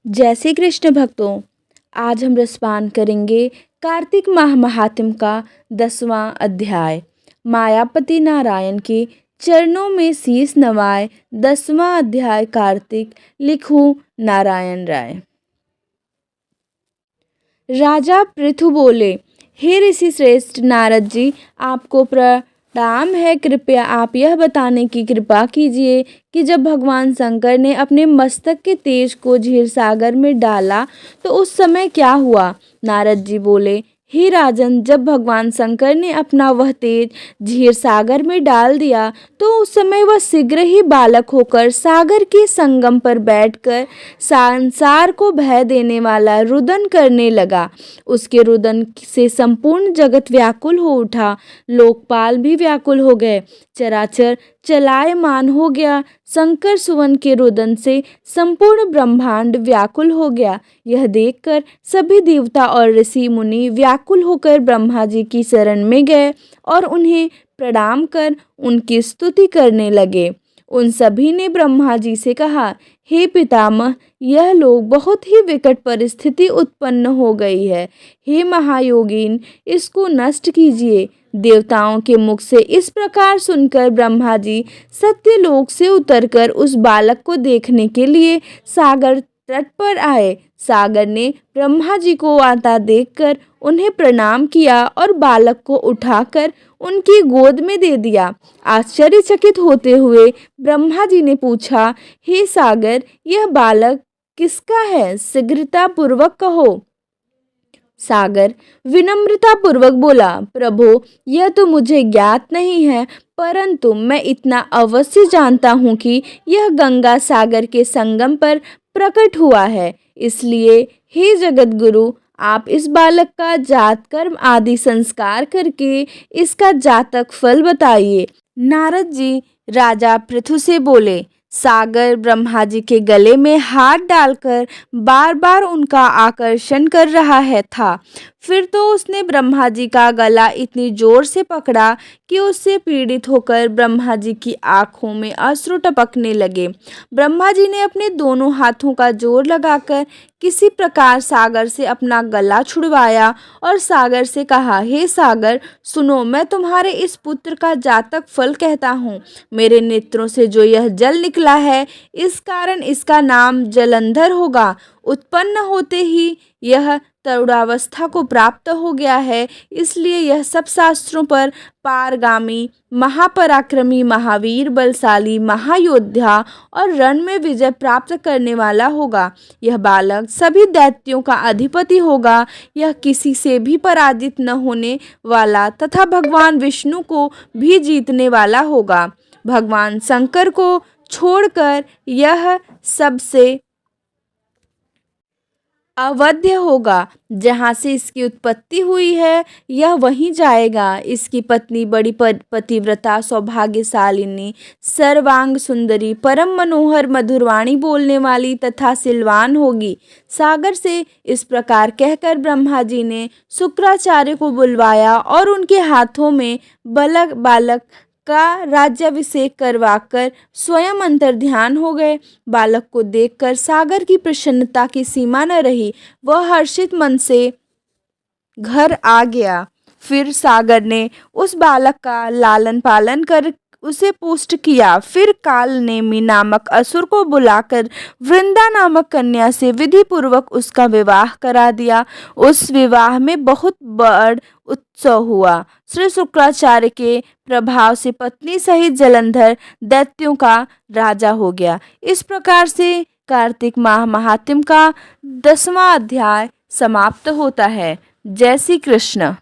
जय श्री कृष्ण भक्तों, आज हम रसपान करेंगे कार्तिक माह महात्म्य का 10वां अध्याय। मायापति नारायण के चरणों में शीश नवाए। 10वां अध्याय कार्तिक। लिखूं नारायण राय। राजा पृथु बोले, हे ऋषि श्रेष्ठ नारद जी, आपको प्रणाम है। कृपया आप यह बताने की कृपा कीजिए कि जब भगवान शंकर ने अपने मस्तक के तेज को क्षीर सागर में डाला तो उस समय क्या हुआ। नारद जी बोले, हे राजन, जब भगवान शंकर ने अपना वह तेज क्षीर सागर में डाल दिया तो उस समय वह शीघ्र ही बालक होकर सागर के संगम पर बैठकर संसार को भय देने वाला रुदन करने लगा। उसके रुदन से संपूर्ण जगत व्याकुल हो उठा, लोकपाल भी व्याकुल हो गए, चराचर चलायमान हो गया। शंकर सुवन के रुदन से संपूर्ण ब्रह्मांड व्याकुल हो गया। यह देखकर सभी देवता और ऋषि मुनि व्याकुल होकर ब्रह्मा जी की शरण में गए और उन्हें प्रणाम कर उनकी स्तुति करने लगे। उन सभी ने ब्रह्मा जी से कहा, हे पितामह, यह लोग बहुत ही विकट परिस्थिति उत्पन्न हो गई है। हे महायोगीन, इसको नष्ट कीजिए। देवताओं के मुख से इस प्रकार सुनकर ब्रह्मा जी सत्यलोक से उतरकर उस बालक को देखने के लिए सागर तट पर आए। सागर ने ब्रह्मा जी को आता देखकर उन्हें प्रणाम किया और बालक को उठाकर उनकी गोद में दे दिया। आश्चर्यचकित होते हुए ब्रह्मा जी ने पूछा, हे सागर, यह बालक किसका है? शीघ्रता पूर्वक कहो। सागर विनम्रता पूर्वक बोला, प्रभु, यह तो मुझे ज्ञात नहीं है, परंतु मैं इतना अवश्य जानता हूँ कि यह गंगा सागर के संगम पर प्रकट हुआ है। इसलिए हे जगत गुरु, आप इस बालक का जात कर्म आदि संस्कार करके इसका जातक फल बताइए। नारद जी राजा पृथु से बोले। सागर ब्रह्मा जी के गले में हाथ डालकर बार बार उनका आकर्षण कर रहा है था। फिर तो उसने ब्रह्मा जी का गला इतनी जोर से पकड़ा कि उससे पीड़ित होकर ब्रह्मा जी की आंखों में अश्रु टपकने लगे। ब्रह्मा जी ने अपने दोनों हाथों का जोर लगाकर किसी प्रकार सागर से अपना गला छुड़वाया और सागर से कहा, हे सागर, सुनो, मैं तुम्हारे इस पुत्र का जातक फल कहता हूँ। मेरे नेत्रों से जो यह जल निकला है, इस कारण इसका नाम जलंधर होगा। उत्पन्न होते ही यह तरुणावस्था को प्राप्त हो गया है, इसलिए यह सब शास्त्रों पर पारगामी, महापराक्रमी, महावीर, बलशाली, महायोद्धा और रण में विजय प्राप्त करने वाला होगा। यह बालक सभी दैत्यों का अधिपति होगा। यह किसी से भी पराजित न होने वाला तथा भगवान विष्णु को भी जीतने वाला होगा। भगवान शंकर को छोड़कर यह सबसे अवध्य होगा। जहाँ से इसकी उत्पत्ति हुई है यह वहीं जाएगा। इसकी पत्नी बड़ी पतिव्रता, सौभाग्यशालिनी, सर्वांग सुंदरी, परम मनोहर, मधुरवाणी बोलने वाली तथा सिलवान होगी। सागर से इस प्रकार कहकर ब्रह्मा जी ने शुक्राचार्य को बुलवाया और उनके हाथों में बालक का राज्याभिषेक करवाकर स्वयं अंतर ध्यान हो गए। बालक को देखकर सागर की प्रसन्नता की सीमा न रही। वह हर्षित मन से घर आ गया। फिर सागर ने उस बालक का लालन पालन कर उसे पुष्ट किया। फिर काल नेमि नामक असुर को बुलाकर वृंदा नामक कन्या से विधि पूर्वक उसका विवाह करा दिया। उस विवाह में बहुत बड़ उत्सव हुआ। श्री शुक्राचार्य के प्रभाव से पत्नी सहित जलंधर दैत्यों का राजा हो गया। इस प्रकार से कार्तिक माह महात्म्य का 10वां अध्याय समाप्त होता है। जय श्री कृष्ण।